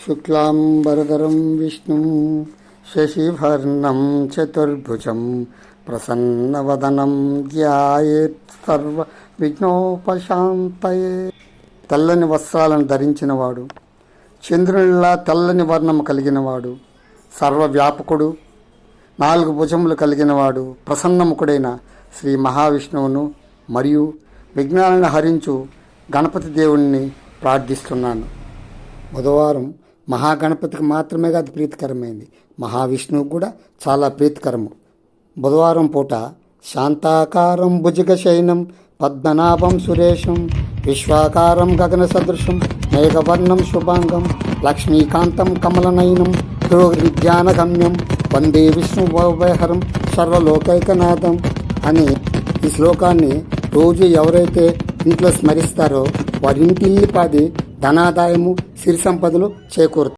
శుక్లాంబరధరం విష్ణుం శశివర్ణం చతుర్భుజం ప్రసన్నవదనం ధ్యాయేత్ సర్వ విఘ్నోపశాంతయే. తెల్లని వస్త్రాలను ధరించినవాడు, చంద్రునిలా తెల్లని వర్ణము కలిగినవాడు, సర్వవ్యాపకుడు, 4 భుజములు కలిగినవాడు, ప్రసన్నముఖుడైన శ్రీ మహావిష్ణువును మరియు విఘ్నాలను హరించు గణపతి దేవుణ్ణి ప్రార్థిస్తున్నాను. బుధవారం మహాగణపతికి మాత్రమే అది ప్రీతికరమైంది, మహావిష్ణువుకు కూడా చాలా ప్రీతికరము. బుధవారం పూట శాంతాకారం భుజగశయనం పద్మనాభం సురేశం విశ్వాకారం గగన సదృశం మేఘవర్ణం శుభాంగం లక్ష్మీకాంతం కమలనయనం జ్ఞానగమ్యం వందే విష్ణువైహరం సర్వలోకైకనాథం అని ఈ శ్లోకాన్ని రోజు ఎవరైతే ఇంట్లో స్మరిస్తారో వారి ఇంటిల్లిపాది ధనాదాయము సిరి సంపదలు చేకూరుతాయి.